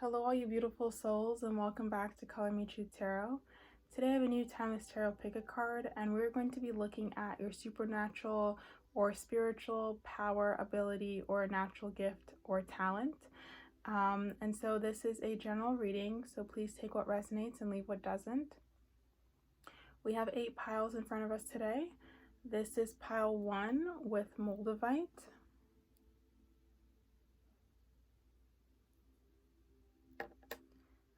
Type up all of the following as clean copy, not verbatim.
Hello all you beautiful souls, and welcome back to Colormetruth Tarot. Today I have a new Timeless Tarot pick a card, and we're going to be looking at your supernatural or spiritual power, ability, or natural gift or talent. And so this is a general reading, so please take what resonates and leave what doesn't. We have 8 piles in front of us today. This is pile 1 with Moldavite.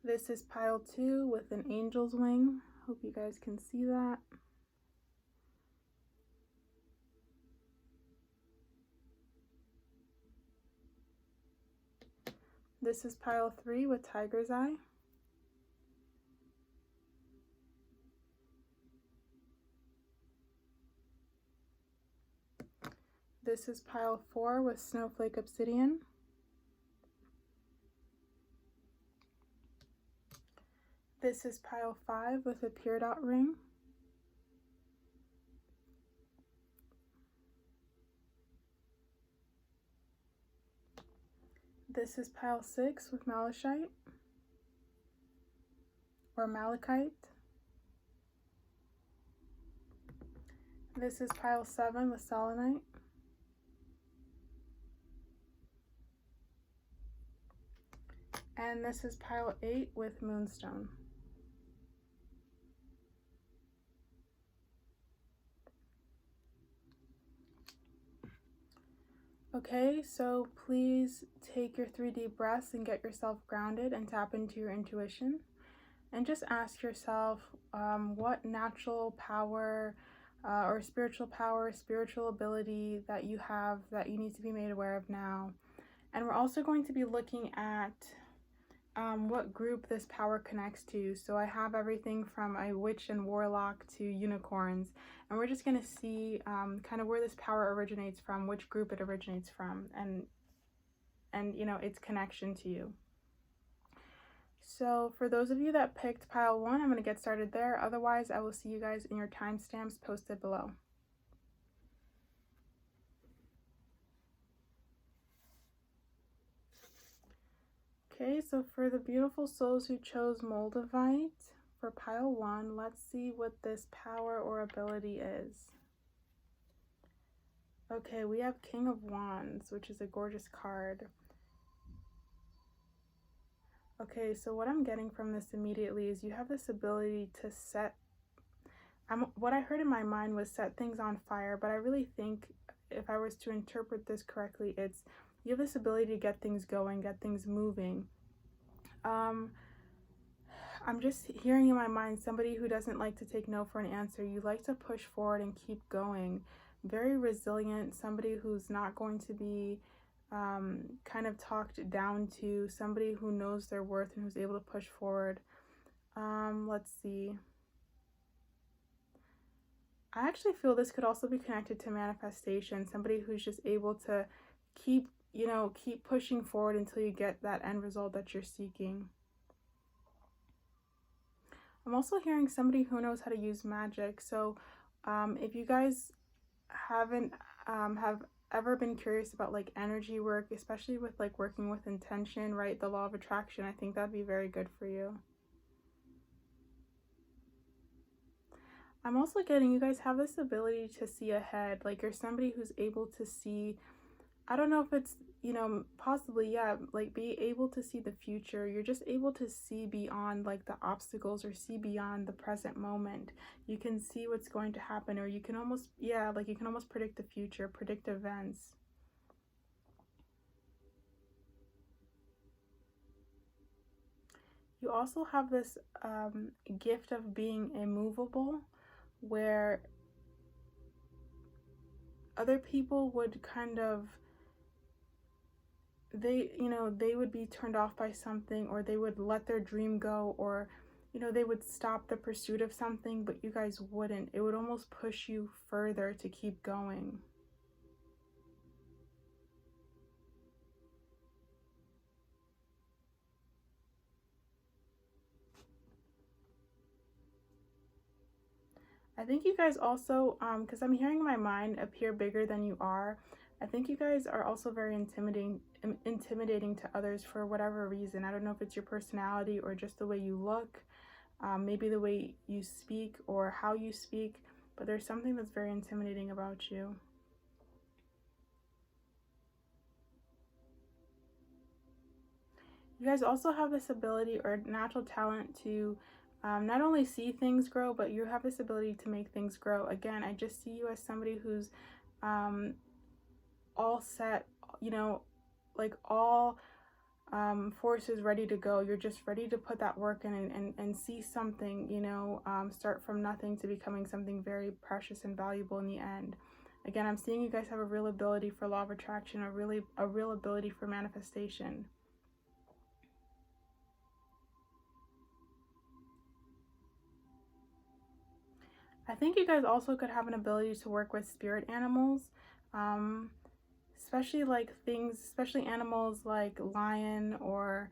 This is pile 2 with an angel's wing. Hope you guys can see that. This is pile 3 with tiger's eye. This is pile 4 with snowflake obsidian. This is pile 5 with a peridot ring. This is pile 6 with malachite or malachite. This is pile 7 with selenite. And this is pile 8 with moonstone. Okay, so please take your 3 deep breaths and get yourself grounded and tap into your intuition. And just ask yourself what natural power or spiritual ability that you have that you need to be made aware of now. And we're also going to be looking at what group this power connects to. So I have everything from a witch and warlock to unicorns, and we're just going to see kind of where this power originates from, which group it originates from, and you know, its connection to you. So for those of you that picked pile 1, I'm going to get started there. Otherwise, I will see you guys in your timestamps posted below. Okay, so for the beautiful souls who chose Moldavite for pile 1, let's see what this power or ability is. Okay, we have King of Wands, which is a gorgeous card. Okay, so what I'm getting from this immediately is you have this ability to set, what I heard in my mind was set things on fire, but I really think if I was to interpret this correctly, it's you have this ability to get things going, get things moving. I'm just hearing in my mind somebody who doesn't like to take no for an answer. You like to push forward and keep going. Very resilient, somebody who's not going to be kind of talked down to, somebody who knows their worth and who's able to push forward. Let's see. I actually feel this could also be connected to manifestation, somebody who's just able to keep pushing forward until you get that end result that you're seeking. I'm also hearing somebody who knows how to use magic. So if you guys haven't have ever been curious about like energy work, especially with like working with intention, right, the law of attraction, I think that'd be very good for you. I'm also getting you guys have this ability to see ahead. Like you're somebody who's able to see, I don't know if it's, you know, possibly, yeah, like be able to see the future. You're just able to see beyond like the obstacles or see beyond the present moment. You can see what's going to happen, or you can almost, yeah, like you can almost predict the future, predict events. You also have this gift of being immovable, where other people would kind of, they would be turned off by something, or they would let their dream go, or they would stop the pursuit of something, but you guys wouldn't. It would almost push you further to keep going. I think you guys also, because I'm hearing my mind appear bigger than you are, I think you guys are also very intimidating to others for whatever reason. I don't know if it's your personality or just the way you look, maybe the way you speak or how you speak, but there's something that's very intimidating about you. You guys also have this ability or natural talent to not only see things grow, but you have this ability to make things grow. Again, I just see you as somebody who's all set, you know, like all forces ready to go. You're just ready to put that work in and see something, you know, start from nothing to becoming something very precious and valuable in the end. Again, I'm seeing you guys have a real ability for law of attraction, a real ability for manifestation. I think you guys also could have an ability to work with spirit animals, especially like things, especially animals like lion or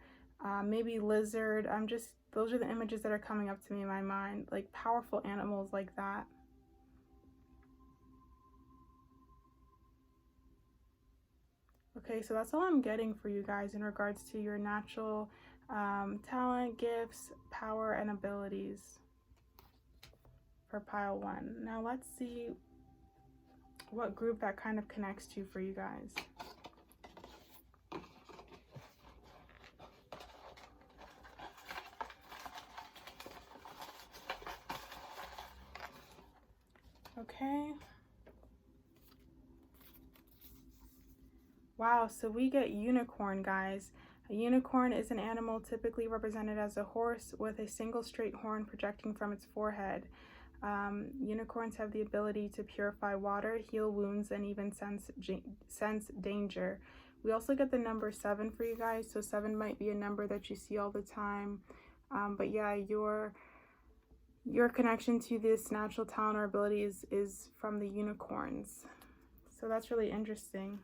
maybe lizard. Those are the images that are coming up to me in my mind, like powerful animals like that. Okay, so that's all I'm getting for you guys in regards to your natural talent, gifts, power, and abilities for pile 1. Now let's see what group that kind of connects to for you guys. Okay. Wow, so we get unicorn, guys. A unicorn is an animal typically represented as a horse with a single straight horn projecting from its forehead. Unicorns have the ability to purify water, heal wounds, and even sense danger. We also get the number 7 for you guys, so 7 might be a number that you see all the time. But yeah, your connection to this natural talent or ability is from the unicorns. So that's really interesting.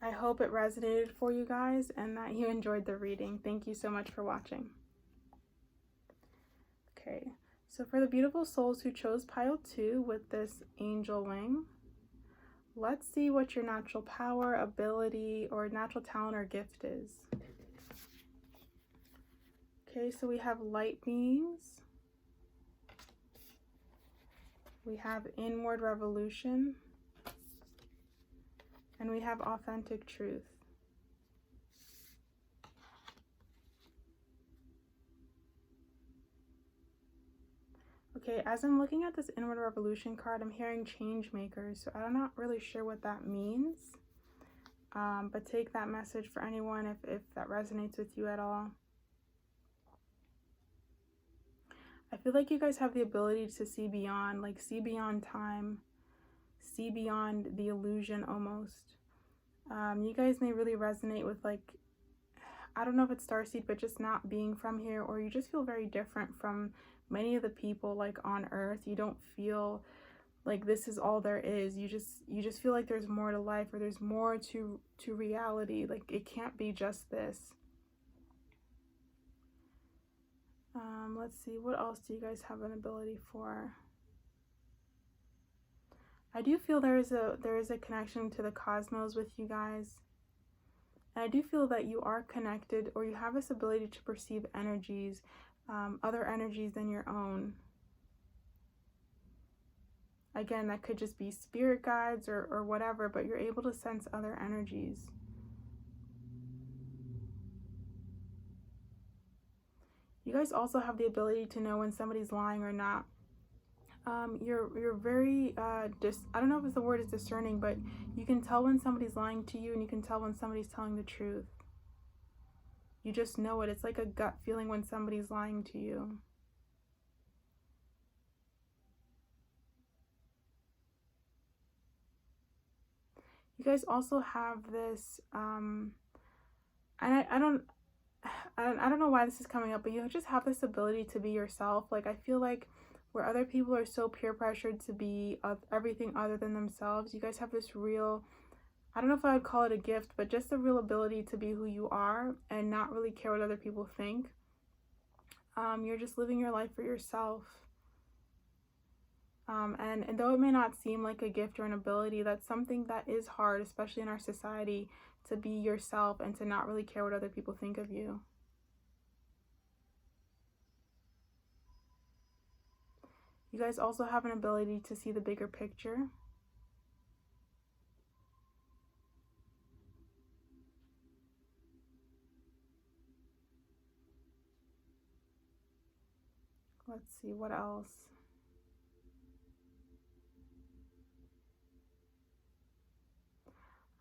I hope it resonated for you guys and that you enjoyed the reading. Thank you so much for watching. Okay, so for the beautiful souls who chose pile 2 with this angel wing, let's see what your natural power, ability, or natural talent or gift is. Okay, so we have light beings. We have inward revolution. And we have authentic truth. Okay, as I'm looking at this inward revolution card, I'm hearing change makers. So I'm not really sure what that means. But take that message for anyone if that resonates with you at all. I feel like you guys have the ability to see beyond, like see beyond time, see beyond the illusion almost. You guys may really resonate with, like, I don't know if it's starseed, but just not being from here, or you just feel very different from many of the people like on earth. You don't feel like this is all there is. You just feel like there's more to life, or there's more to reality. Like it can't be just this. Let's see, what else do you guys have an ability for? I do feel there is a connection to the cosmos with you guys. And I do feel that you are connected, or you have this ability to perceive energies, other energies than your own. Again, that could just be spirit guides or whatever, but you're able to sense other energies. You guys also have the ability to know when somebody's lying or not. You're very, I don't know if the word is discerning, but you can tell when somebody's lying to you, and you can tell when somebody's telling the truth. You just know it. It's like a gut feeling when somebody's lying to you. You guys also have this, and I don't know why this is coming up, but you just have this ability to be yourself. Like I feel like where other people are so peer pressured to be everything other than themselves, you guys have this real, I don't know if I would call it a gift, but just a real ability to be who you are and not really care what other people think. You're just living your life for yourself. And though it may not seem like a gift or an ability, that's something that is hard, especially in our society, to be yourself and to not really care what other people think of you. You guys also have an ability to see the bigger picture. Let's see, what else?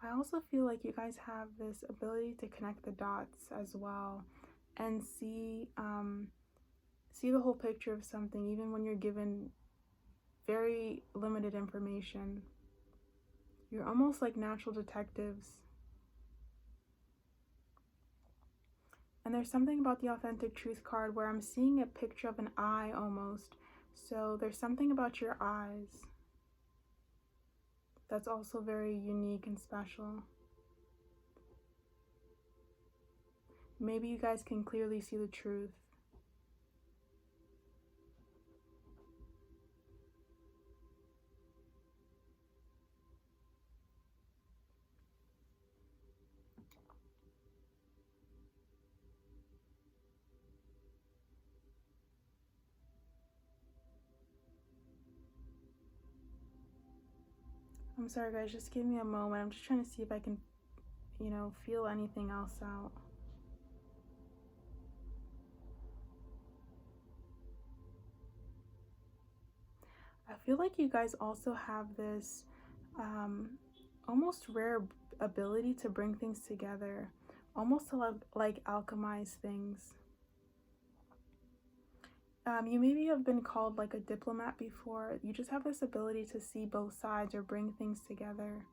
I also feel like you guys have this ability to connect the dots as well and see the whole picture of something, even when you're given very limited information. You're almost like natural detectives. And there's something about the Authentic Truth card where I'm seeing a picture of an eye almost. So there's something about your eyes that's also very unique and special. Maybe you guys can clearly see the truth. I'm sorry guys, just give me a moment. I'm just trying to see if I can, feel anything else out. I feel like you guys also have this almost rare ability to bring things together, almost to like alchemize things. You maybe have been called like a diplomat before. You just have this ability to see both sides or bring things together.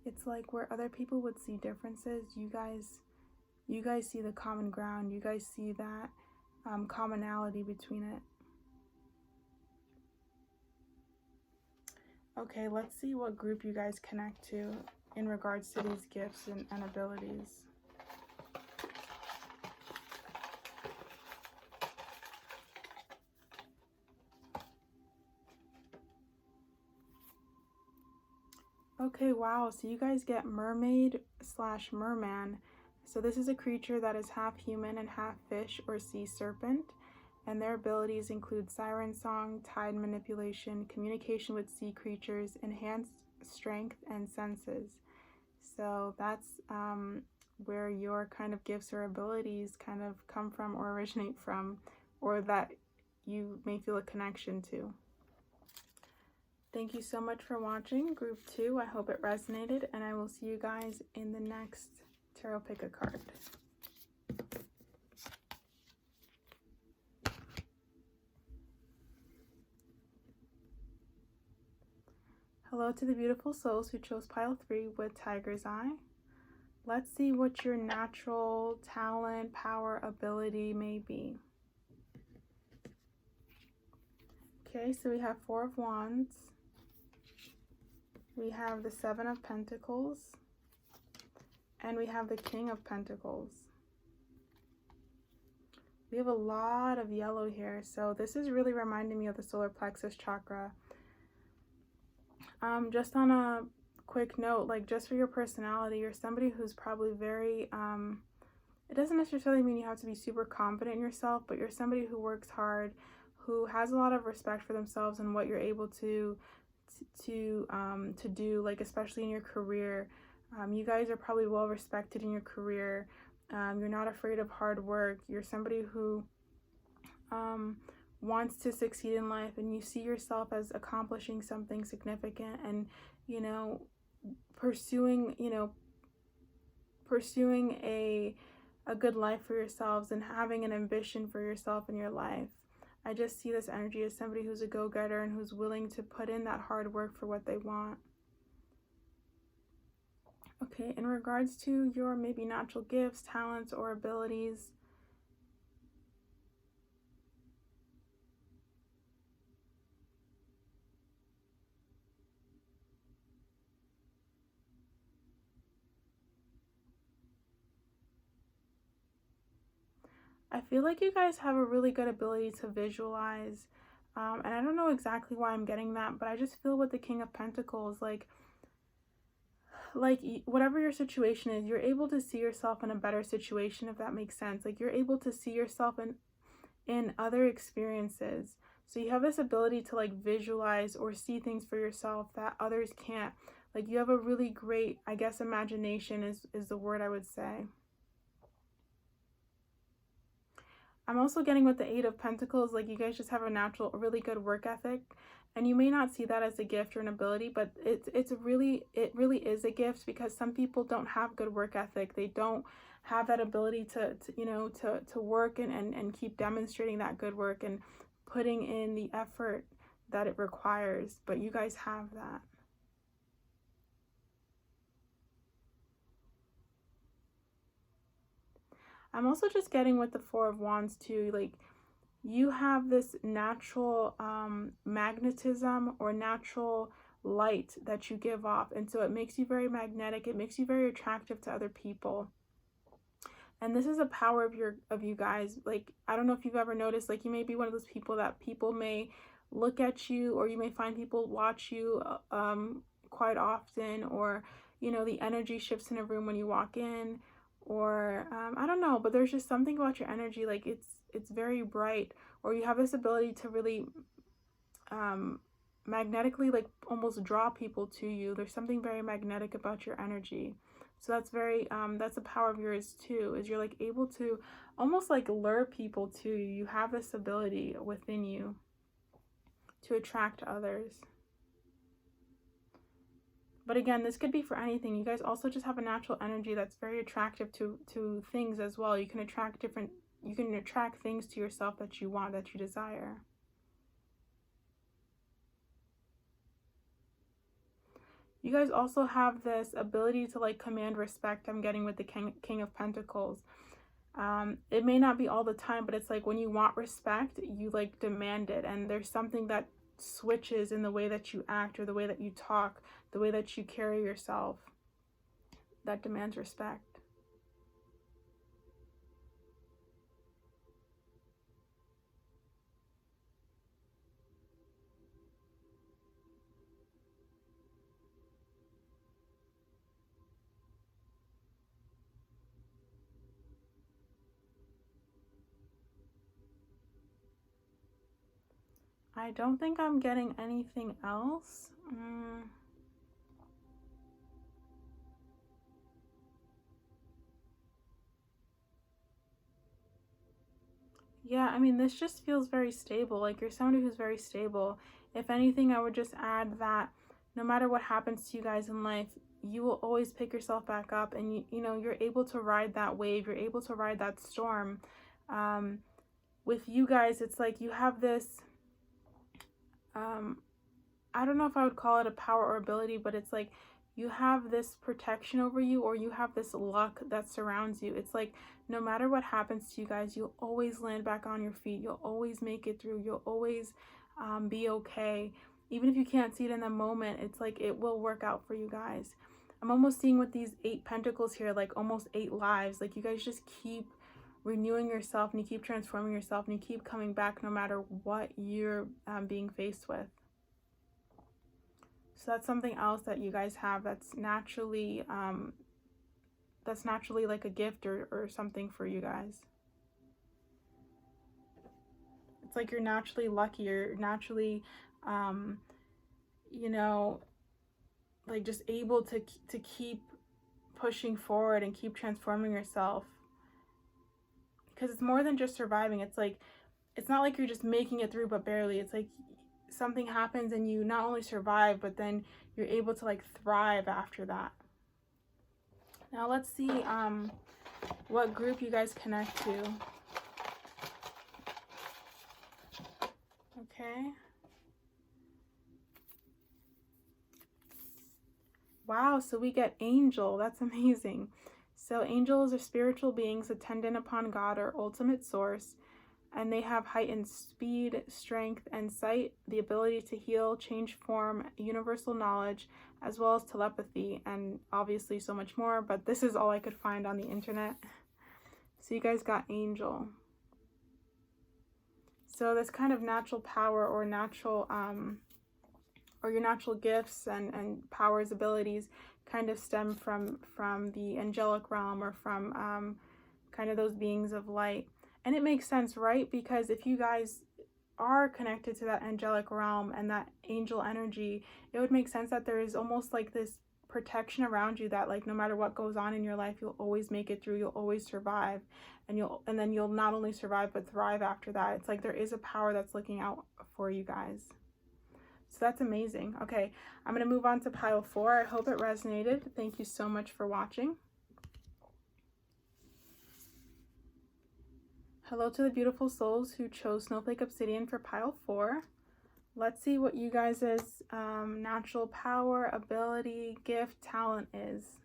It's like where other people would see differences, you guys see the common ground. You guys see that commonality between it. Okay, let's see what group you guys connect to in regards to these gifts and abilities. Okay, wow, so you guys get mermaid/merman. So this is a creature that is half human and half fish or sea serpent. And their abilities include siren song, tide manipulation, communication with sea creatures, enhanced strength, and senses. So that's where your kind of gifts or abilities kind of come from or originate from, or that you may feel a connection to. Thank you so much for watching Group 2. I hope it resonated, and I will see you guys in the next Tarot Pick a Card. Hello to the beautiful souls who chose pile 3 with Tiger's Eye. Let's see what your natural talent, power, ability may be. Okay, so we have 4 of Wands. We have the 7 of Pentacles. And we have the King of Pentacles. We have a lot of yellow here. So this is really reminding me of the solar plexus chakra. Just on a quick note, like just for your personality, you're somebody who's probably very, it doesn't necessarily mean you have to be super confident in yourself, but you're somebody who works hard, who has a lot of respect for themselves and what you're able to do, like especially in your career. You guys are probably well respected in your career. You're not afraid of hard work. You're somebody who wants to succeed in life, and you see yourself as accomplishing something significant and, pursuing a good life for yourselves and having an ambition for yourself in your life. I just see this energy as somebody who's a go-getter and who's willing to put in that hard work for what they want. Okay, in regards to your maybe natural gifts, talents, or abilities, I feel like you guys have a really good ability to visualize. And I don't know exactly why I'm getting that, but I just feel with the King of Pentacles, like whatever your situation is, you're able to see yourself in a better situation, if that makes sense. Like, you're able to see yourself in other experiences. So you have this ability to like visualize or see things for yourself that others can't. Like, you have a really great, I guess, imagination is the word I would say. I'm also getting with the Eight of Pentacles, like, you guys just have a really good work ethic. And you may not see that as a gift or an ability, but it really is a gift, because some people don't have good work ethic. They don't have that ability to work and keep demonstrating that good work and putting in the effort that it requires. But you guys have that. I'm also just getting with the Four of Wands too, like, you have this natural magnetism or natural light that you give off, and so it makes you very magnetic. It makes you very attractive to other people. And this is a power of you guys. Like, I don't know if you've ever noticed, like, you may be one of those people that people may look at you, or you may find people watch you quite often, or the energy shifts in a room when you walk in, or I don't know, but there's just something about your energy, like it's very bright, or you have this ability to really magnetically, like, almost draw people to you. There's something very magnetic about your energy. So that's that's a power of yours too, is you're like able to almost like lure people to you. You have this ability within you to attract others. But again, this could be for anything. You guys also just have a natural energy that's very attractive to things as well. You can attract things to yourself that you want, that you desire. You guys also have this ability to like command respect. I'm getting with the King of Pentacles. It may not be all the time, but it's like when you want respect, you like demand it. And there's something that switches in the way that you act, or the way that you talk, the way that you carry yourself, that demands respect. I don't think I'm getting anything else. Yeah, I mean, this just feels very stable. Like, you're somebody who's very stable. If anything, I would just add that no matter what happens to you guys in life, you will always pick yourself back up, and you're able to ride that wave. You're able to ride that storm. With you guys, it's like you have this, I don't know if I would call it a power or ability, but it's like you have this protection over you, or you have this luck that surrounds you. It's like no matter what happens to you guys, you'll always land back on your feet. You'll always make it through. You'll always be okay. Even if you can't see it in the moment, it's like it will work out for you guys. I'm almost seeing with these 8 pentacles here, like almost 8 lives. Like, you guys just keep renewing yourself, and you keep transforming yourself, and you keep coming back no matter what you're being faced with. So that's something else that you guys have that's naturally like a gift or something for you guys. It's like you're naturally lucky. You're naturally, like just able to keep pushing forward and keep transforming yourself. Because it's more than just surviving. It's like, it's not like you're just making it through but barely. It's like something happens and you not only survive, but then you're able to like thrive after that. Now let's see what group you guys connect to. Okay. Wow, so we get angel. That's amazing. So angels are spiritual beings attendant upon God or ultimate source, and they have heightened speed, strength, and sight, the ability to heal, change form, universal knowledge, as well as telepathy, and obviously so much more, but this is all I could find on the internet. So you guys got angel. So this kind of natural power or natural or your natural gifts and powers, abilities kind of stem from the angelic realm, or from kind of those beings of light. And it makes sense, right? Because if you guys are connected to that angelic realm and that angel energy, it would make sense that there is almost like this protection around you, that like no matter what goes on in your life, you'll always make it through, you'll always survive, and then you'll not only survive but thrive after that. It's like there is a power that's looking out for you guys. So that's amazing. Okay, I'm going to move on to pile 4. I hope it resonated. Thank you so much for watching. Hello to the beautiful souls who chose Snowflake Obsidian for pile 4. Let's see what you guys' natural power, ability, gift, talent is.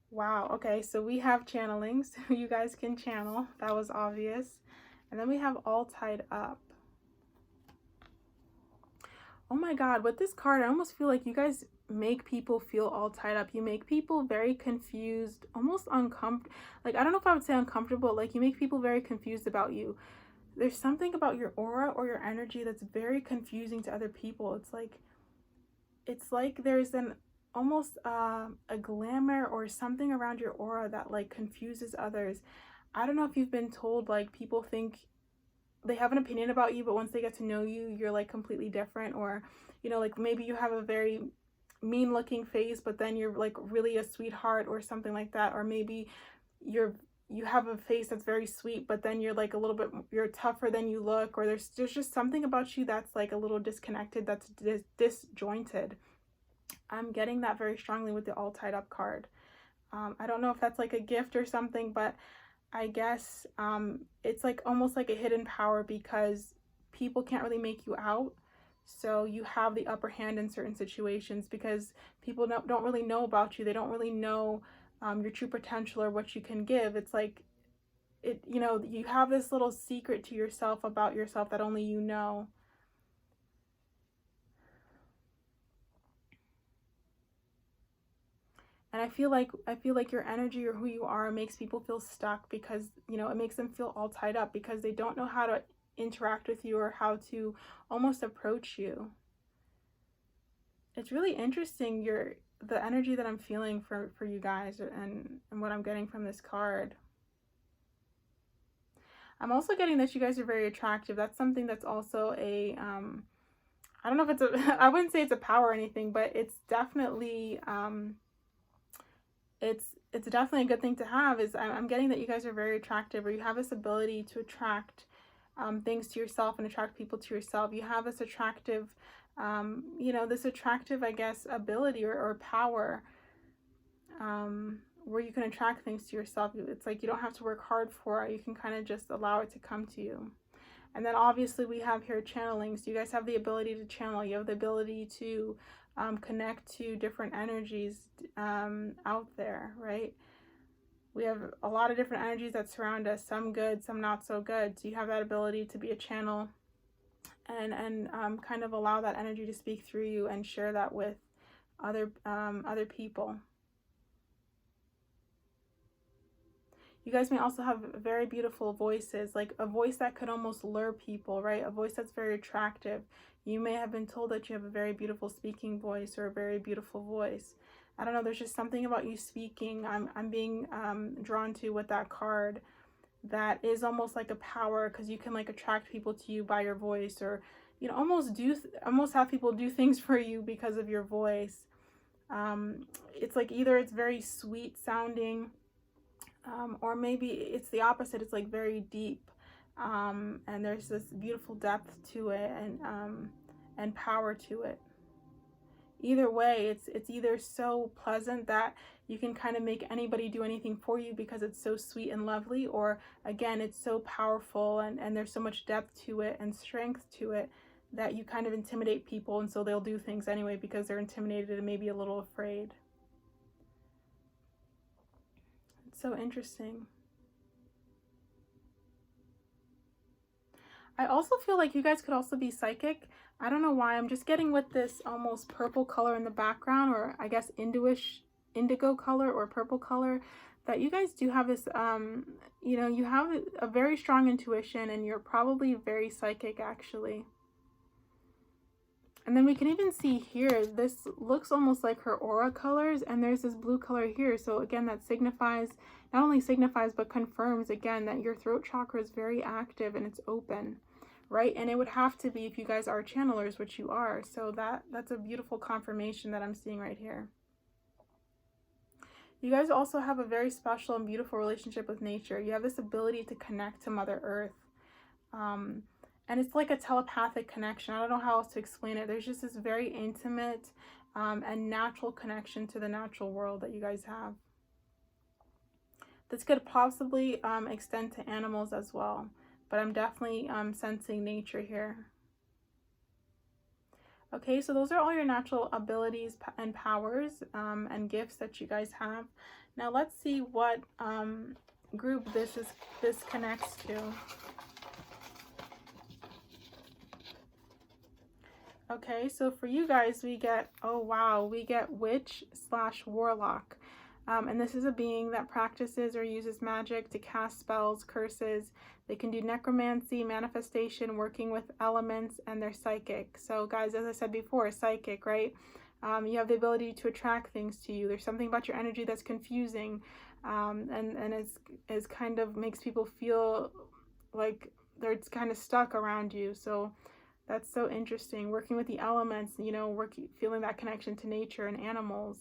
Wow, okay, so we have channeling, so you guys can channel. That was obvious. And then we have all tied up. Oh my god, with this card, I almost feel like you guys make people feel all tied up. You make people very confused, almost uncomfortable. Like, I don't know if I would say uncomfortable, like you make people very confused about you. There's something about your aura or your energy that's very confusing to other people. It's like there's an almost a glamour or something around your aura that like confuses others. I don't know if you've been told, like, people think they have an opinion about you, but once they get to know you, you're like completely different. Or, you know, like maybe you have a very mean looking face, but then you're like really a sweetheart or something like that. Or maybe you have a face that's very sweet, but then you're like a little bit, you're tougher than you look. Or there's just something about you that's like a little disconnected, that's disjointed. I'm getting that very strongly with the all tied up card. I don't know if that's like a gift or something, but I guess it's like almost like a hidden power, because people can't really make you out. So you have the upper hand in certain situations because people don't really know about you. They don't really know your true potential or what you can give. It's like, you know, you have this little secret to yourself about yourself that only you know. And I feel like your energy or who you are makes people feel stuck, because, you know, it makes them feel all tied up because they don't know how to interact with you or how to almost approach you. It's really interesting, the energy that I'm feeling for you guys, and what I'm getting from this card. I'm also getting that you guys are very attractive. That's something that's also a I don't know if it's a I wouldn't say it's a power or anything, but it's definitely it's definitely a good thing to have. Is I'm getting that you guys are very attractive, or you have this ability to attract things to yourself and attract people to yourself. You have this attractive, you know, this attractive, I guess, ability or power, where you can attract things to yourself. It's like you don't have to work hard for it. You can kind of just allow it to come to you. And then obviously we have here channeling. So you guys have the ability to channel. You have the ability to connect to different energies out there, right? We have a lot of different energies that surround us, some good, some not so good. So you have that ability to be a channel and kind of allow that energy to speak through you and share that with other people. You guys may also have very beautiful voices, like a voice that could almost lure people, right? A voice that's very attractive. You may have been told that you have a very beautiful speaking voice or a very beautiful voice. I don't know, there's just something about you speaking I'm being drawn to with that card that is almost like a power, because you can like attract people to you by your voice, or, you know, almost have people do things for you because of your voice. It's like either it's very sweet sounding, or maybe it's the opposite. It's like very deep, and there's this beautiful depth to it, and power to it. Either way, it's either so pleasant that you can kind of make anybody do anything for you because it's so sweet and lovely, or again, it's so powerful and there's so much depth to it and strength to it that you kind of intimidate people, and so they'll do things anyway because they're intimidated and maybe a little afraid. It's so interesting. I also feel like you guys could also be psychic. I don't know why. I'm just getting with this almost purple color in the background, or I guess indigo color or purple color. that you guys do have this, you know, you have a very strong intuition, and you're probably very psychic, actually. And then we can even see here, this looks almost like her aura colors, and there's this blue color here. So again, that signifies, not only signifies, but confirms again that your throat chakra is very active and it's open, right? And it would have to be if you guys are channelers, which you are. So that's a beautiful confirmation that I'm seeing right here. You guys also have a very special and beautiful relationship with nature. You have this ability to connect to Mother Earth. And it's like a telepathic connection. I don't know how else to explain it. There's just this very intimate and natural connection to the natural world that you guys have. This could possibly extend to animals as well, but I'm definitely sensing nature here. Okay, so those are all your natural abilities and powers and gifts that you guys have. Now let's see what group this connects to. Okay, so for you guys, we get, oh wow, we get witch/warlock. And this is a being that practices or uses magic to cast spells, curses. They can do necromancy, manifestation, working with elements, and they're psychic. So guys, as I said before, psychic, right? You have the ability to attract things to you. There's something about your energy that's confusing, and is kind of makes people feel like they're kind of stuck around you. So that's so interesting. Working with the elements, you know, feeling that connection to nature and animals.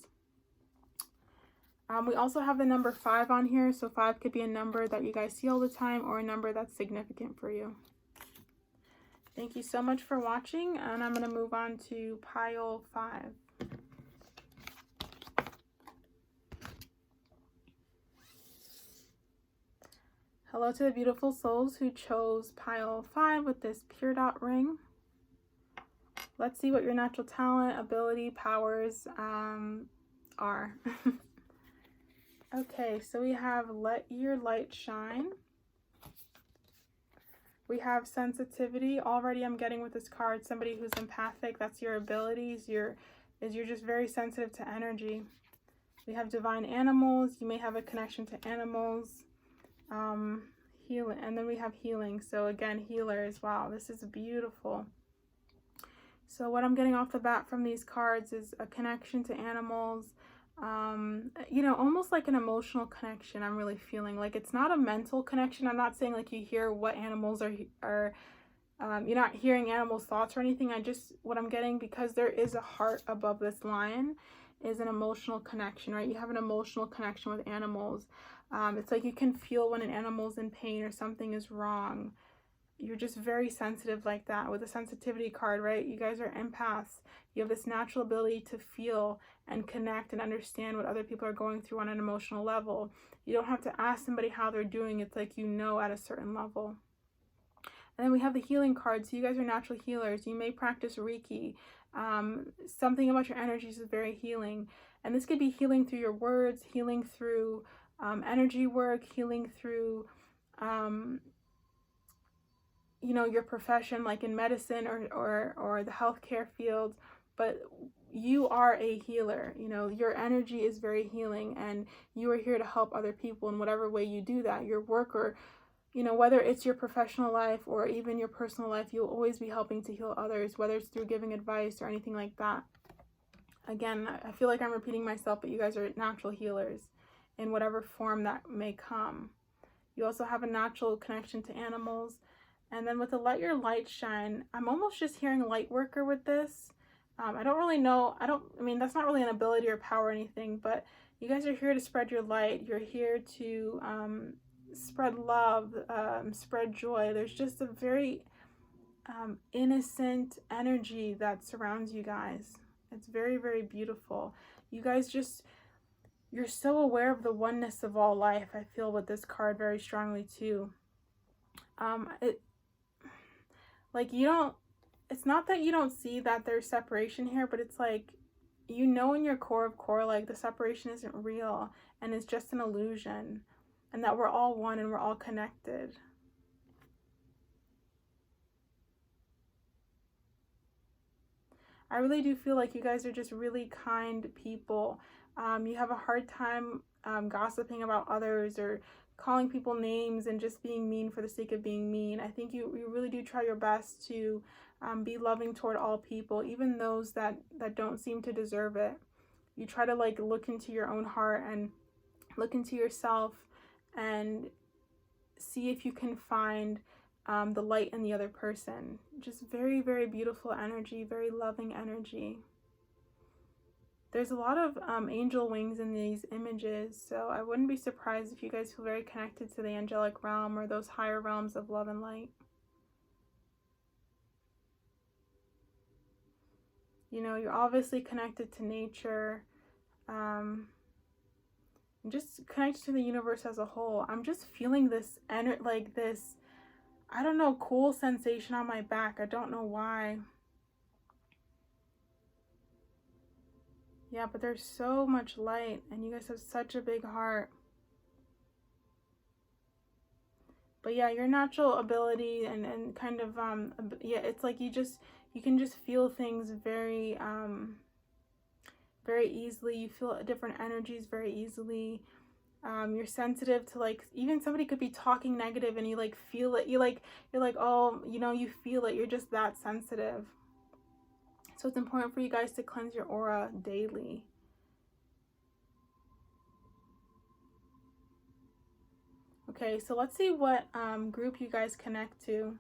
We also have the number 5 on here. So 5 could be a number that you guys see all the time, or a number that's significant for you. Thank you so much for watching, and I'm going to move on to pile 5. Hello to the beautiful souls who chose pile 5 with this pure dot ring. Let's see what your natural talent, ability, powers are. Okay, so we have let your light shine. We have sensitivity. Already I'm getting with this card somebody who's empathic. That's your abilities. You're just very sensitive to energy. We have divine animals. You may have a connection to animals. Healing, and then we have healing. So again, healers. Wow, this is beautiful. So what I'm getting off the bat from these cards is a connection to animals, you know, almost like an emotional connection. I'm really feeling like it's not a mental connection. I'm not saying like you hear what animals are you're not hearing animals' thoughts or anything. What I'm getting, because there is a heart above this lion, is an emotional connection, right? You have an emotional connection with animals. It's like you can feel when an animal's in pain or something is wrong. You're just very sensitive like that. With a sensitivity card, right? You guys are empaths. You have this natural ability to feel and connect and understand what other people are going through on an emotional level. You don't have to ask somebody how they're doing. It's like you know at a certain level. And then we have the healing card. So you guys are natural healers. You may practice reiki. Something about your energies is very healing. And this could be healing through your words, healing through energy work, healing through you know, your profession, like in medicine or the healthcare field. But you are a healer. You know, your energy is very healing, and you are here to help other people in whatever way you do that. Your work, or, you know, whether it's your professional life or even your personal life, you'll always be helping to heal others, whether it's through giving advice or anything like that. Again, I feel like I'm repeating myself, but you guys are natural healers in whatever form that may come. You also have a natural connection to animals. And then with the let your light shine, I'm almost just hearing light worker with this. I don't really know. I mean, that's not really an ability or power or anything, but you guys are here to spread your light. You're here to spread love, spread joy. There's just a very innocent energy that surrounds you guys. It's very, very beautiful. You guys you're so aware of the oneness of all life. I feel with this card very strongly too. It's not that you don't see that there's separation here, but it's like, you know, in your core of core, like the separation isn't real and it's just an illusion, and that we're all one and we're all connected. I really do feel like you guys are just really kind people. You have a hard time gossiping about others or calling people names and just being mean for the sake of being mean. I think you really do try your best to be loving toward all people, even those that don't seem to deserve it. You try to like look into your own heart and look into yourself and see if you can find the light in the other person. Just very, very beautiful energy, very loving energy. There's a lot of angel wings in these images, so I wouldn't be surprised if you guys feel very connected to the angelic realm or those higher realms of love and light. You know, you're obviously connected to nature, just connected to the universe as a whole. I'm just feeling this like this, I don't know, cool sensation on my back. I don't know why. Yeah, but there's so much light, and you guys have such a big heart. But yeah, your natural ability and kind of, yeah, it's like you can just feel things very, very easily. You feel different energies very easily. You're sensitive to, like, even somebody could be talking negative and you like feel it. You're like, oh, you know, you feel it. You're just that sensitive. So it's important for you guys to cleanse your aura daily. Okay, so let's see what group you guys connect to.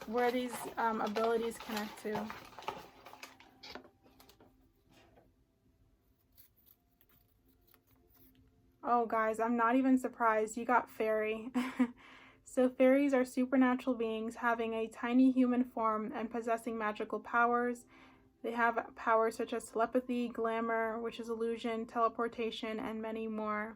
Where these abilities connect to. Oh, guys, I'm not even surprised. You got fairy. So fairies are supernatural beings having a tiny human form and possessing magical powers. They have powers such as telepathy, glamour, which is illusion, teleportation, and many more.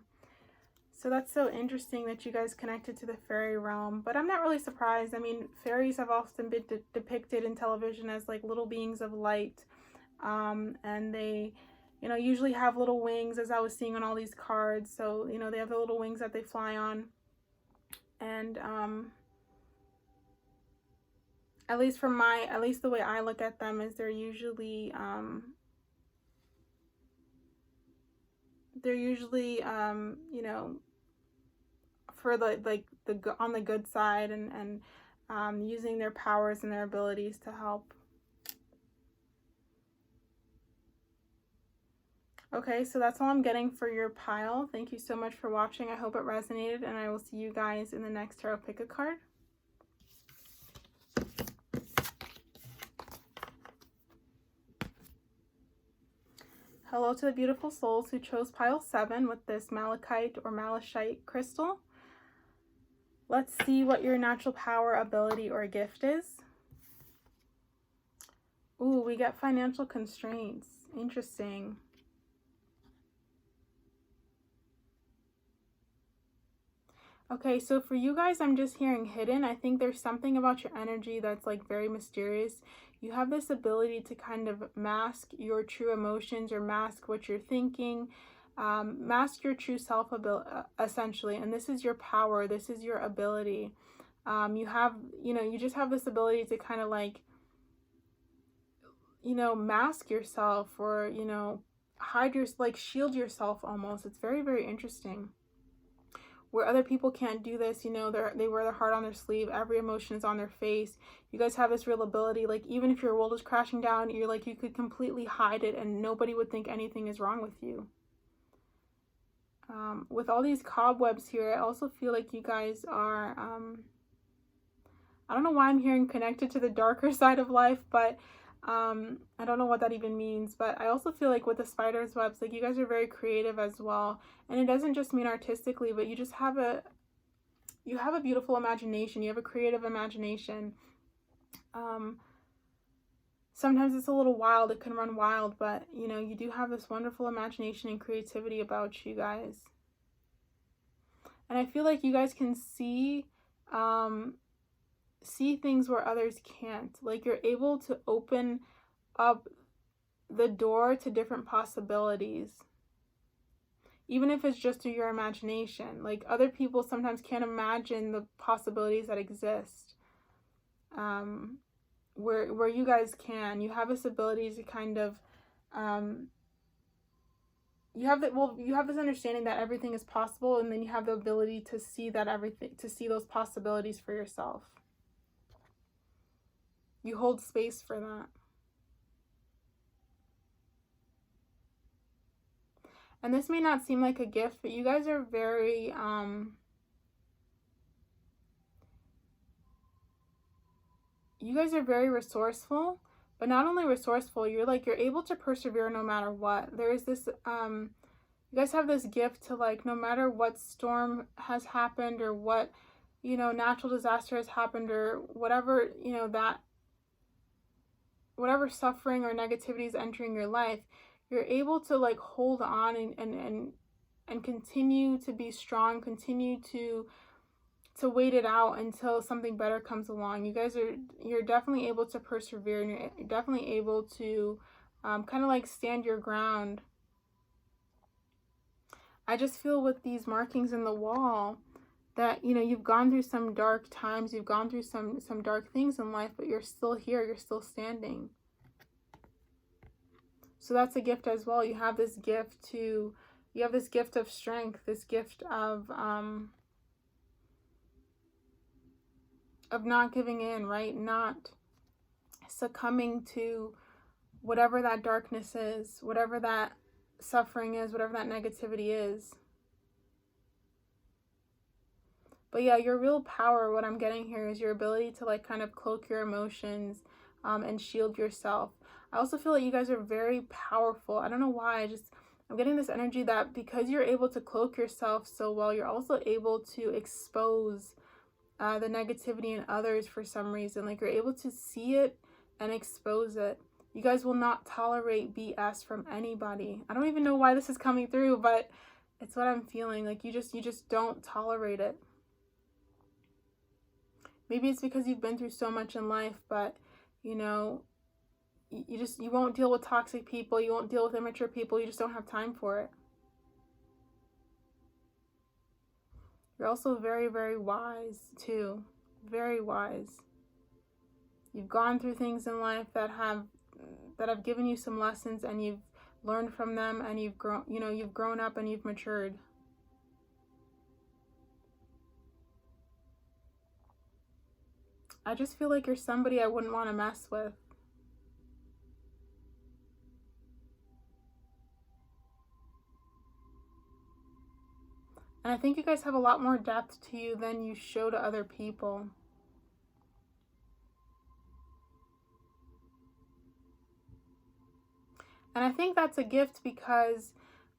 So that's so interesting that you guys connected to the fairy realm. But I'm not really surprised. I mean, fairies have often been depicted in television as like little beings of light. And they, you know, usually have little wings, as I was seeing on all these cards. So, you know, they have the little wings that they fly on. And at least the way I look at them is they're usually you know, for the on the good side, and using their powers and their abilities to help. Okay, so that's all I'm getting for your pile. Thank you so much for watching. I hope it resonated, and I will see you guys in the next tarot pick a card. Hello to the beautiful souls who chose pile 7 with this malachite or malachite crystal. Let's see what your natural power, ability, or gift is. Ooh, we get financial constraints. Interesting. Okay, so for you guys, I'm just hearing hidden. I think there's something about your energy that's like very mysterious. You have this ability to kind of mask your true emotions or mask what you're thinking, mask your true self, essentially. And this is your power. This is your ability. You have, you know, you just have this ability to kind of like, you know, mask yourself, or, you know, hide your, like shield yourself almost. It's very, very interesting. Where other people can't do this, you know, they wear their heart on their sleeve. Every emotion is on their face. You guys have this real ability, like even if your world is crashing down, you're like, you could completely hide it and nobody would think anything is wrong with you. With all these cobwebs here, I also feel like you guys are, I don't know why I'm hearing connected to the darker side of life, but I don't know what that even means. But I also feel like with the spider's webs, like you guys are very creative as well. And it doesn't just mean artistically, but you just have a beautiful imagination. You have a creative imagination. Sometimes it's a little wild. It can run wild, but you know, you do have this wonderful imagination and creativity about you guys. And I feel like you guys can see things where others can't. Like you're able to open up the door to different possibilities, even if it's just through your imagination. Like other people sometimes can't imagine the possibilities that exist, where you guys can. You have this ability to kind of you have that, well, you have this understanding that everything is possible, and then you have the ability to see that everything, to see those possibilities for yourself. You hold space for that. And this may not seem like a gift, but you guys are very, resourceful, but not only resourceful, you're able to persevere no matter what. There's this, you guys have this gift to, like, no matter what storm has happened or what, you know, natural disaster has happened or whatever, you know, that, whatever suffering or negativity is entering your life, you're able to, like, hold on and continue to be strong, continue to wait it out until something better comes along. You're definitely able to persevere, and you're definitely able to kind of like stand your ground. I just feel with these markings in the wall that, you know, you've gone through some dark times, you've gone through some dark things in life, but you're still here, you're still standing. So that's a gift as well. You have this gift of strength, this gift of not giving in, right? Not succumbing to whatever that darkness is, whatever that suffering is, whatever that negativity is. But yeah, your real power, what I'm getting here, is your ability to, like, kind of cloak your emotions and shield yourself. I also feel like you guys are very powerful. I don't know why, I'm getting this energy that because you're able to cloak yourself so well, you're also able to expose the negativity in others for some reason. Like, you're able to see it and expose it. You guys will not tolerate BS from anybody. I don't even know why this is coming through, but it's what I'm feeling. Like, you just don't tolerate it. Maybe it's because you've been through so much in life, but, you know, you won't deal with toxic people. You won't deal with immature people. You just don't have time for it. You're also very, very wise, too. Very wise. You've gone through things in life that have given you some lessons, and you've learned from them, and you've grown up and you've matured. I just feel like you're somebody I wouldn't want to mess with. And I think you guys have a lot more depth to you than you show to other people. And I think that's a gift because,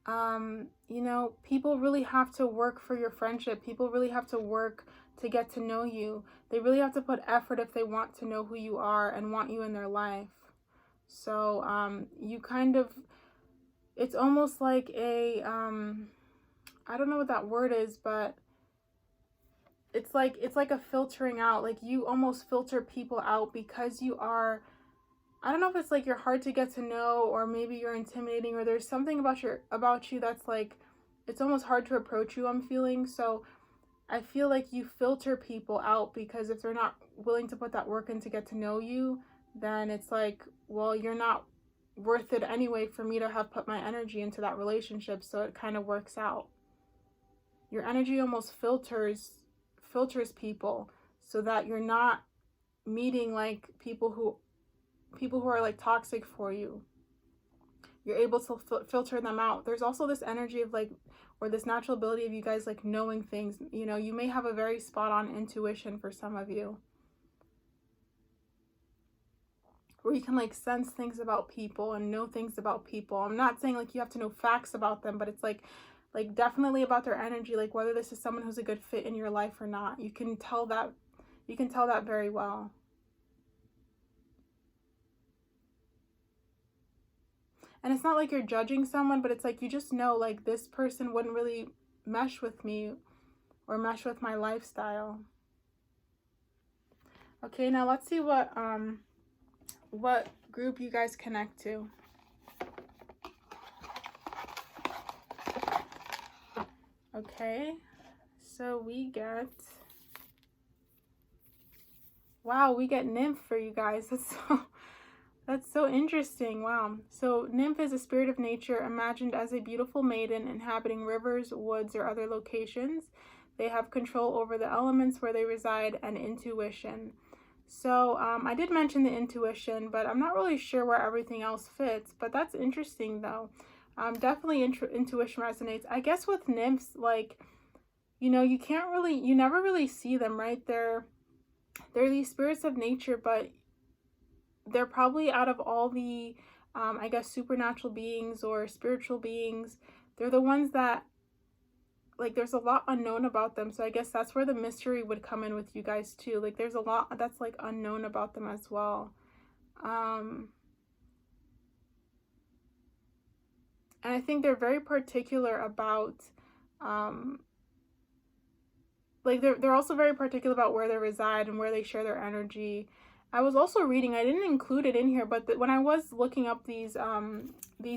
you know, people really have to work for your friendship. People really have to work to get to know you. They really have to put effort if they want to know who you are and want you in their life. So you kind of, it's almost like a, I don't know what that word is, but it's like a filtering out. Like, you almost filter people out because you are, I don't know if it's like you're hard to get to know, or maybe you're intimidating, or there's something about you that's like, it's almost hard to approach you, I'm feeling. So I feel like you filter people out because if they're not willing to put that work in to get to know you, then it's like, well, you're not worth it anyway for me to have put my energy into that relationship. So it kind of works out. Your energy almost filters people so that you're not meeting like people who are like toxic for you. You're able to filter them out. There's also this energy of like, or this natural ability of you guys like knowing things. You know, you may have a very spot on intuition for some of you, where you can like sense things about people and know things about people. I'm not saying like you have to know facts about them, but it's like definitely about their energy, like whether this is someone who's a good fit in your life or not. You can tell that very well. And it's not like you're judging someone, but it's like you just know like this person wouldn't really mesh with me or mesh with my lifestyle. Okay, now let's see what group you guys connect to. Okay, so we get, wow, we get nymph for you guys. That's so interesting. Wow. So nymph is a spirit of nature imagined as a beautiful maiden inhabiting rivers, woods, or other locations. They have control over the elements where they reside and intuition. So I did mention the intuition, but I'm not really sure where everything else fits. But that's interesting, though. Definitely intuition resonates. I guess with nymphs, like, you know, you never really see them, right? They're these spirits of nature, but they're probably out of all the, I guess, supernatural beings or spiritual beings, they're the ones that, like, there's a lot unknown about them. So I guess that's where the mystery would come in with you guys too. Like, there's a lot that's like unknown about them as well. And I think they're very particular about, like, they're also very particular about where they reside and where they share their energy. I was also reading, I didn't include it in here, but when I was looking up these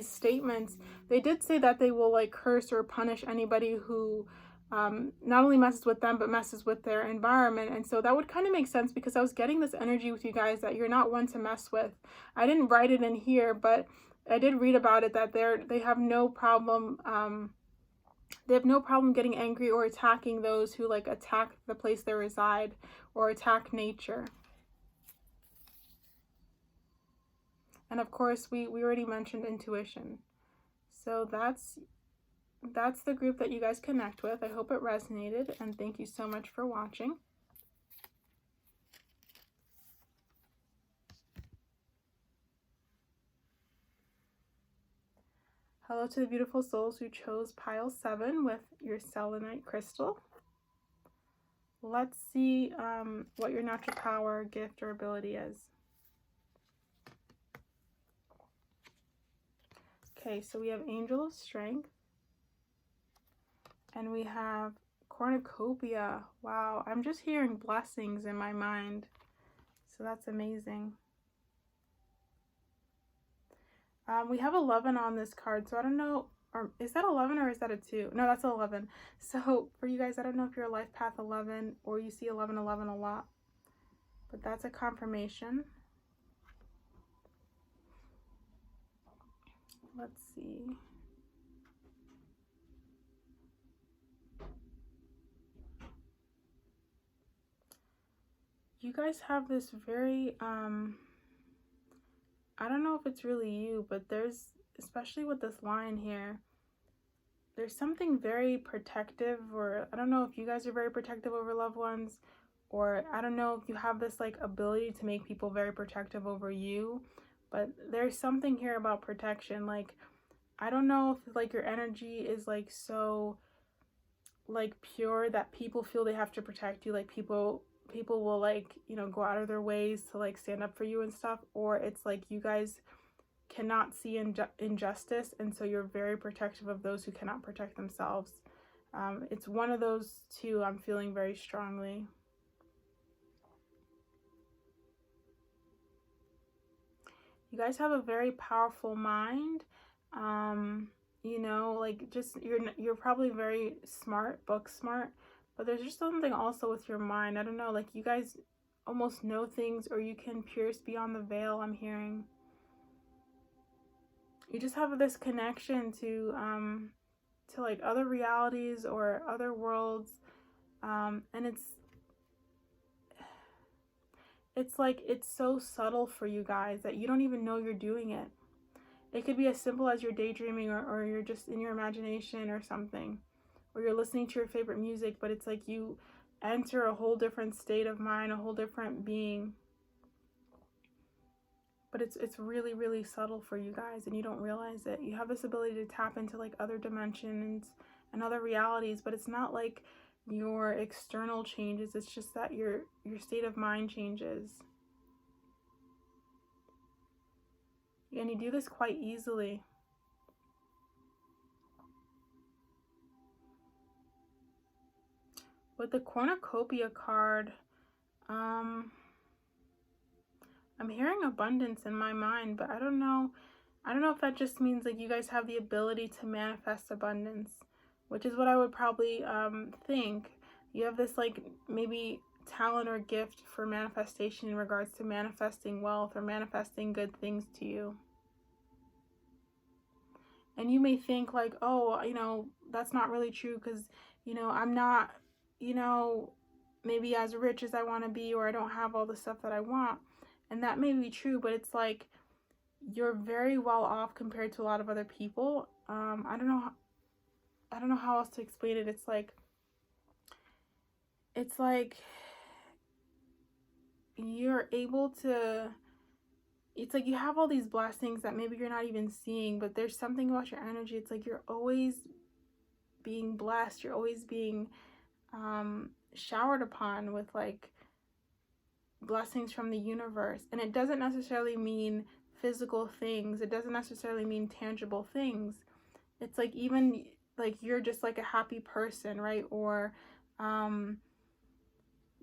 statements, they did say that they will, like, curse or punish anybody who not only messes with them, but messes with their environment. And so that would kind of make sense, because I was getting this energy with you guys that you're not one to mess with. I didn't write it in here, but I did read about it, that they have no problem, they have no problem getting angry or attacking those who, like, attack the place they reside or attack nature. And of course, we already mentioned intuition. So that's the group that you guys connect with. I hope it resonated, and thank you so much for watching. Hello to the beautiful souls who chose pile 7 with your selenite crystal. Let's see what your natural power, gift, or ability is. Okay, so we have Angel of Strength. And we have cornucopia. Wow, I'm just hearing blessings in my mind. So that's amazing. We have 11 on this card, so I don't know, or is that 11 or is that a 2? No, that's 11. So for you guys, I don't know if you're a life path 11 or you see 1111 a lot, but that's a confirmation. Let's see. You guys have this very, I don't know if it's really you, but there's, especially with this line here, there's something very protective, or I don't know if you guys are very protective over loved ones, or I don't know if you have this, like, ability to make people very protective over you, but there's something here about protection. Like, I don't know if, like, your energy is, like, so, like, pure that people feel they have to protect you. Like, people will, like, you know, go out of their ways to, like, stand up for you and stuff, or it's like you guys cannot see injustice, and so you're very protective of those who cannot protect themselves. It's one of those two I'm feeling very strongly. You guys have a very powerful mind. You know, like, just you're probably very smart, book smart, but there's just something also with your mind. I don't know, like, you guys almost know things, or you can pierce beyond the veil, I'm hearing. You just have this connection to like other realities or other worlds, and it's like, it's so subtle for you guys that you don't even know you're doing it. It could be as simple as you're daydreaming, or you're just in your imagination or something, or you're listening to your favorite music, but it's like you enter a whole different state of mind, a whole different being. But it's really, really subtle for you guys, and you don't realize it. You have this ability to tap into, like, other dimensions and other realities, but it's not like your external changes. It's just that your state of mind changes. And you do this quite easily. With the cornucopia card, I'm hearing abundance in my mind, but I don't know if that just means, like, you guys have the ability to manifest abundance, which is what I would probably think. You have this, like, maybe talent or gift for manifestation in regards to manifesting wealth or manifesting good things to you. And you may think like, oh, you know, that's not really true because, you know, I'm not, you know, maybe as rich as I want to be, or I don't have all the stuff that I want. And that may be true, but it's like you're very well off compared to a lot of other people. I don't know how else to explain it. It's like you're able to, it's like you have all these blessings that maybe you're not even seeing, but there's something about your energy. It's like you're always being blessed. You're always being showered upon with like blessings from the universe. And it doesn't necessarily mean physical things. It doesn't necessarily mean tangible things. It's like even like you're just like a happy person, right? Or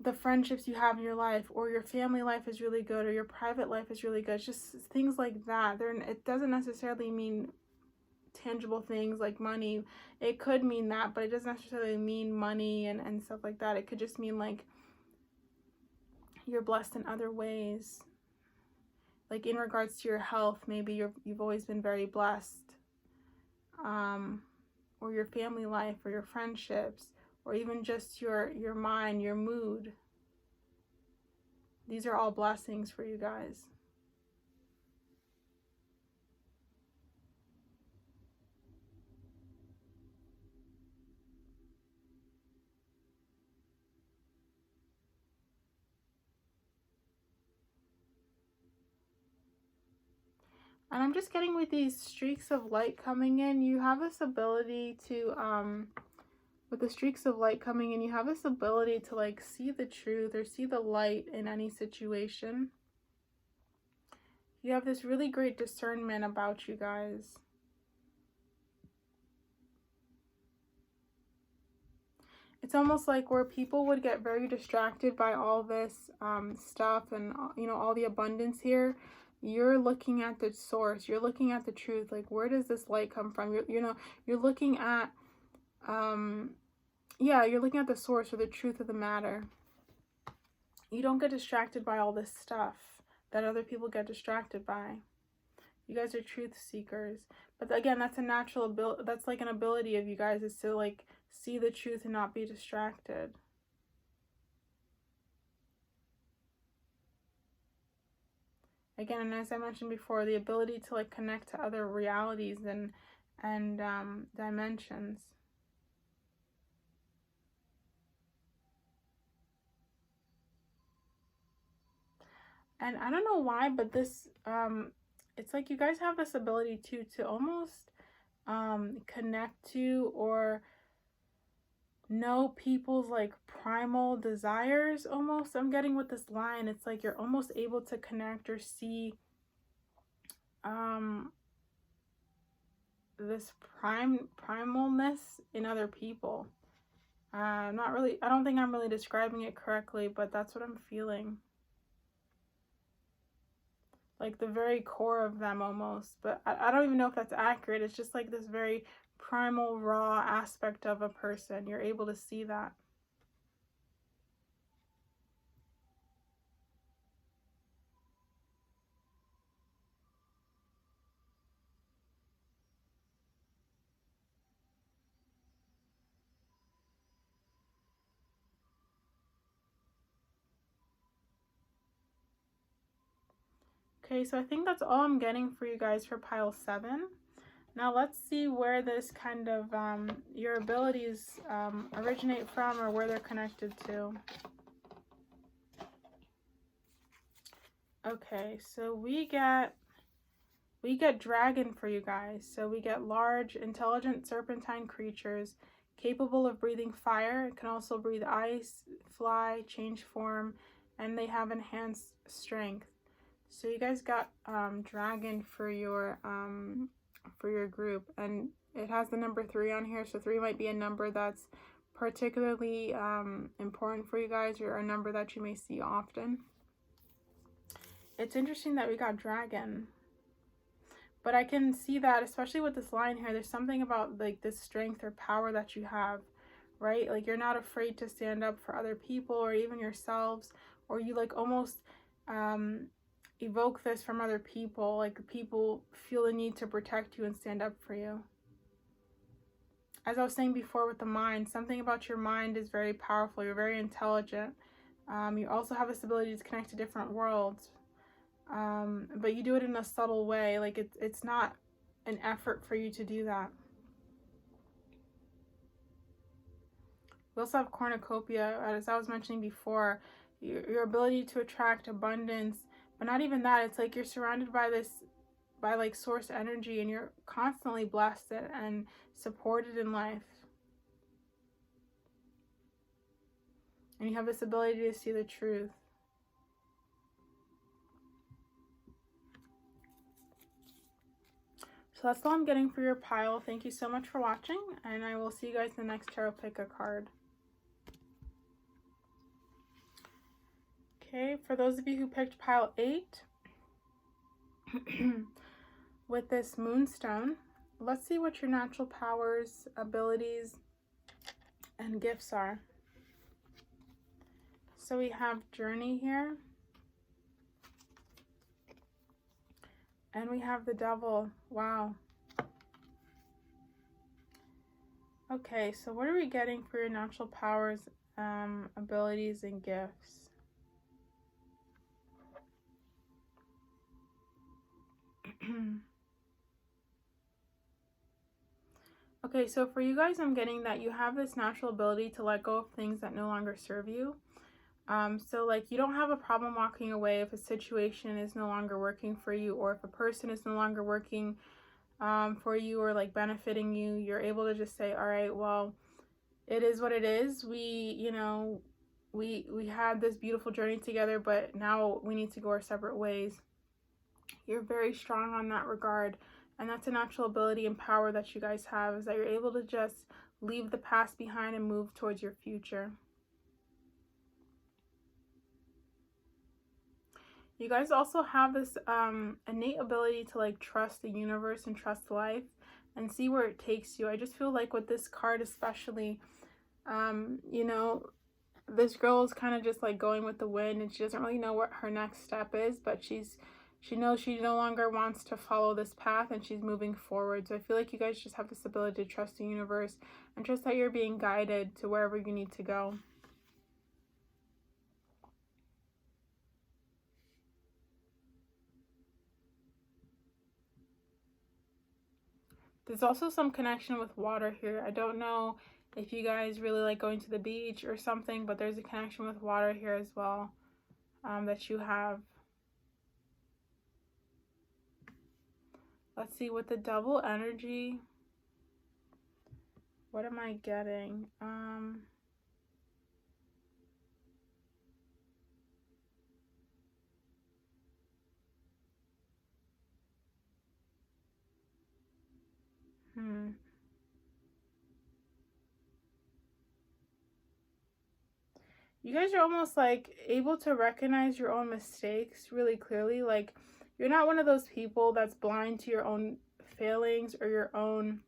the friendships you have in your life, or your family life is really good, or your private life is really good. It's just things like that. It doesn't necessarily mean tangible things like money. It could mean that, but it doesn't necessarily mean money and stuff like that. It could just mean like you're blessed in other ways. Like in regards to your health, maybe you've always been very blessed. Or your family life, or your friendships, or even just your mind, your mood. These are all blessings for you guys. And I'm just getting with these streaks of light coming in, you have this ability to, with the streaks of light coming in, you have this ability to like see the truth or see the light in any situation. You have this really great discernment about you guys. It's almost like where people would get very distracted by all this stuff and, you know, all the abundance here. You're looking at the source. You're looking at the truth. Like, where does this light come from? You're looking at, you're looking at the source or the truth of the matter. You don't get distracted by all this stuff that other people get distracted by. You guys are truth seekers. But again, that's a natural ability. That's like an ability of you guys, is to like see the truth and not be distracted. Again, and as I mentioned before, the ability to like connect to other realities and dimensions. And I don't know why, but this it's like you guys have this ability to almost connect to or know people's like primal desires almost. I'm getting with this line, it's like you're almost able to connect or see this primalness in other people. I don't think I'm really describing it correctly, but that's what I'm feeling. Like the very core of them almost, but I don't even know if that's accurate. It's just like this very primal, raw aspect of a person. You're able to see that. Okay, so I think that's all I'm getting for you guys for pile 7. Now let's see where this kind of, your abilities originate from, or where they're connected to. Okay, so we get dragon for you guys. So we get large, intelligent serpentine creatures capable of breathing fire. It can also breathe ice, fly, change form, and they have enhanced strength. So you guys got dragon for your group, and it has the number 3 on here. So 3 might be a number that's particularly important for you guys, or a number that you may see often. It's interesting that we got dragon, but I can see that, especially with this line here, there's something about like this strength or power that you have, right? Like you're not afraid to stand up for other people or even yourselves, or you like almost evoke this from other people, like people feel the need to protect you and stand up for you. As I was saying before with the mind, something about your mind is very powerful. You're very intelligent. You also have this ability to connect to different worlds, but you do it in a subtle way. Like it's not an effort for you to do that. We also have cornucopia, as I was mentioning before, your ability to attract abundance, but not even that. It's like you're surrounded by like source energy, and you're constantly blessed and supported in life. And you have this ability to see the truth. So that's all I'm getting for your pile. Thank you so much for watching, and I will see you guys in the next tarot pick a card. Okay, for those of you who picked pile 8, with this moonstone, let's see what your natural powers, abilities, and gifts are. So we have journey here, and we have the devil. Wow. Okay, so what are we getting for your natural powers, abilities, and gifts? Okay, so for you guys, I'm getting that you have this natural ability to let go of things that no longer serve you. So like you don't have a problem walking away if a situation is no longer working for you, or if a person is no longer working for you or like benefiting you. You're able to just say, all right, well, it is what it is. We had this beautiful journey together, but now we need to go our separate ways. You're very strong on that regard, and that's a natural ability and power that you guys have, is that you're able to just leave the past behind and move towards your future. You guys also have this innate ability to like trust the universe and trust life and see where it takes you. I just feel like with this card especially, this girl is kind of just like going with the wind, and she doesn't really know what her next step is, but she knows she no longer wants to follow this path, and she's moving forward. So I feel like you guys just have this ability to trust the universe and trust that you're being guided to wherever you need to go. There's also some connection with water here. I don't know if you guys really like going to the beach or something, but there's a connection with water here as well, that you have. Let's see, with the double energy, what am I getting? You guys are almost like able to recognize your own mistakes really clearly. Like you're not one of those people that's blind to your own failings or your own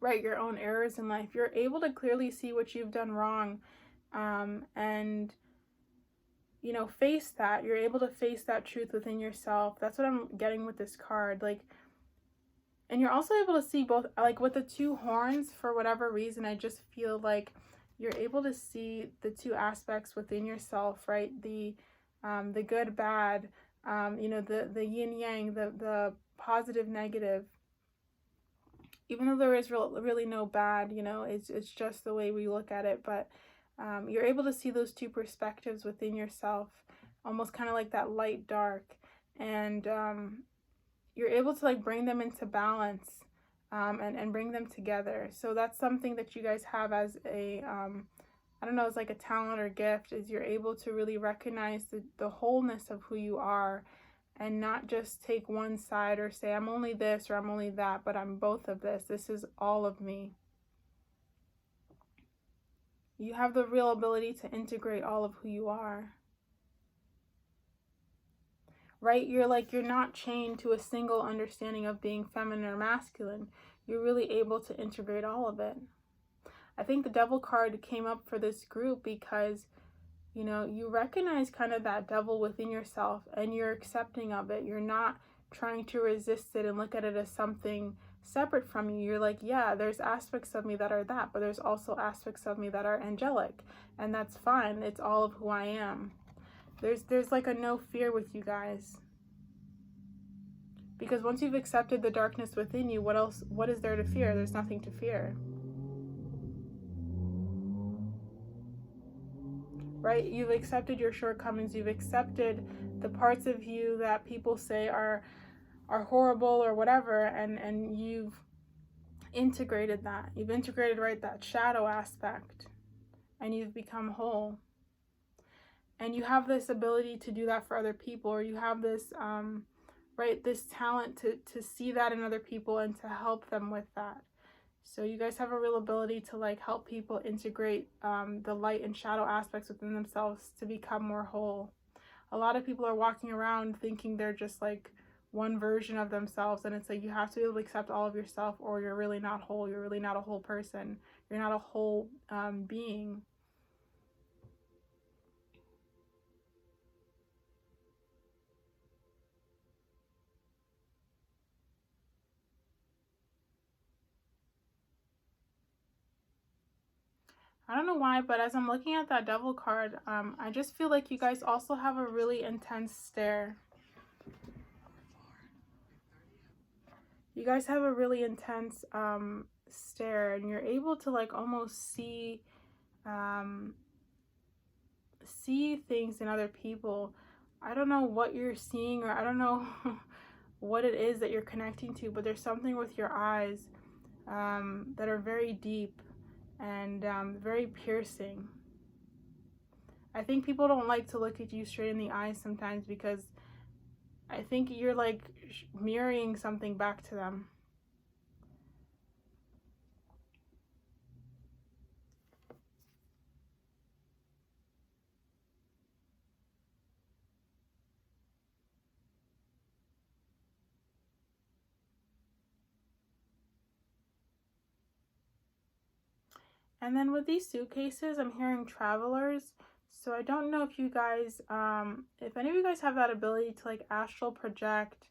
errors in life. You're able to clearly see what you've done wrong, and face that. You're able to face that truth within yourself. That's what I'm getting with this card. Like, and you're also able to see both, like with the 2 horns, for whatever reason, I just feel like you're able to see the 2 aspects within yourself, right? The good, bad, the yin yang, the positive, negative. Even though there is really no bad, it's just the way we look at it. But you're able to see those 2 perspectives within yourself, almost kind of like that light, dark, and you're able to like bring them into balance, and bring them together. So that's something that you guys have as a, I don't know, it's like a talent or gift, is you're able to really recognize the wholeness of who you are, and not just take one side or say, I'm only this or I'm only that, but I'm both of this. This is all of me. You have the real ability to integrate all of who you are. Right? You're not chained to a single understanding of being feminine or masculine. You're really able to integrate all of it. I think the devil card came up for this group because, you know, you recognize kind of that devil within yourself and you're accepting of it. You're not trying to resist it and look at it as something separate from you. You're like, yeah, there's aspects of me that are that, but there's also aspects of me that are angelic, and that's fine. It's all of who I am. There's like a no fear with you guys. Because once you've accepted the darkness within you, what is there to fear? There's nothing to fear. Right? You've accepted your shortcomings. You've accepted the parts of you that people say are horrible or whatever, and you've integrated that. You've integrated, right, that shadow aspect, and you've become whole. And you have this ability to do that for other people, or you have this, right, this talent to see that in other people and to help them with that. So you guys have a real ability to like help people integrate the light and shadow aspects within themselves to become more whole. A lot of people are walking around thinking they're just like one version of themselves, and it's like you have to be able to accept all of yourself, or you're really not whole. You're really not a whole person. You're not a whole being. I don't know why, but as I'm looking at that devil card, I just feel like you guys also have a really intense stare. You guys have a really intense stare, and you're able to like almost see things in other people. I don't know what you're seeing, or I don't know what it is that you're connecting to, but there's something with your eyes that are very deep and very piercing. I think people don't like to look at you straight in the eyes sometimes because I think you're like mirroring something back to them. And then with these suitcases, I'm hearing travelers. So I don't know if you guys, if any of you guys have that ability to like astral project,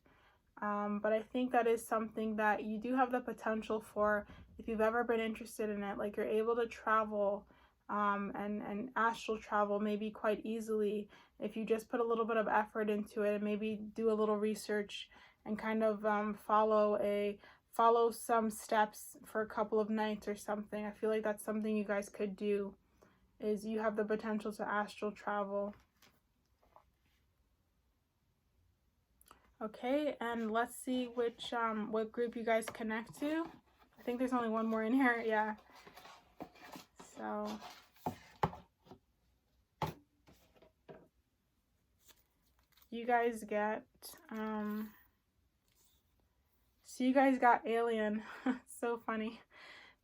but I think that is something that you do have the potential for if you've ever been interested in it. Like you're able to travel and astral travel maybe quite easily if you just put a little bit of effort into it and maybe do a little research and kind of follow some steps for a couple of nights or something. I feel like that's something you guys could do, is you have the potential to astral travel. Okay, and let's see which what group you guys connect to. I think there's only one more in here, yeah. So you guys get so you guys got alien. So funny.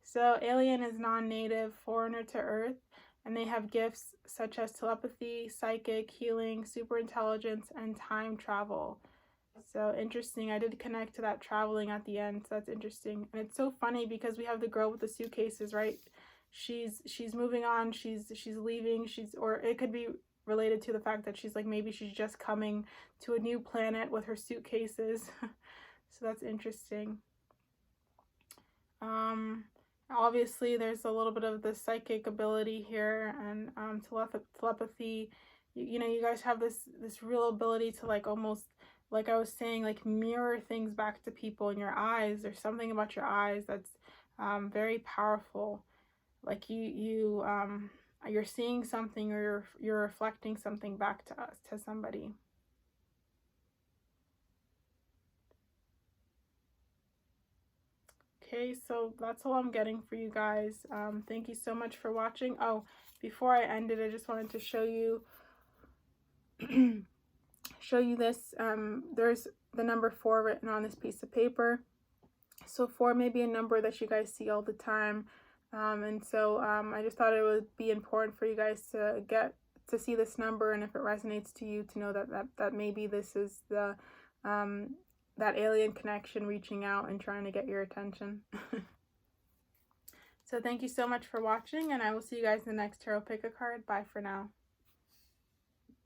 So alien is non-native, foreigner to Earth, and they have gifts such as telepathy, psychic, healing, super intelligence, and time travel. So interesting. I did connect to that traveling at the end, so that's interesting. And it's so funny because we have the girl with the suitcases, right? She's moving on, she's leaving, or it could be related to the fact that she's like, maybe she's just coming to a new planet with her suitcases. So that's interesting. Obviously there's a little bit of the psychic ability here, and telepathy. You know, you guys have this real ability to like almost, like I was saying, like mirror things back to people in your eyes. There's something about your eyes that's very powerful. Like you're seeing something, or you're reflecting something back to somebody. Okay, so that's all I'm getting for you guys. Thank you so much for watching. Oh, before I end it, I just wanted to show you this. There's the number 4 written on this piece of paper. So 4 may be a number that you guys see all the time. And so I just thought it would be important for you guys to get to see this number, and if it resonates to you, to know that maybe this is the that alien connection reaching out and trying to get your attention. So thank you so much for watching, and I will see you guys in the next tarot pick a card. Bye for now.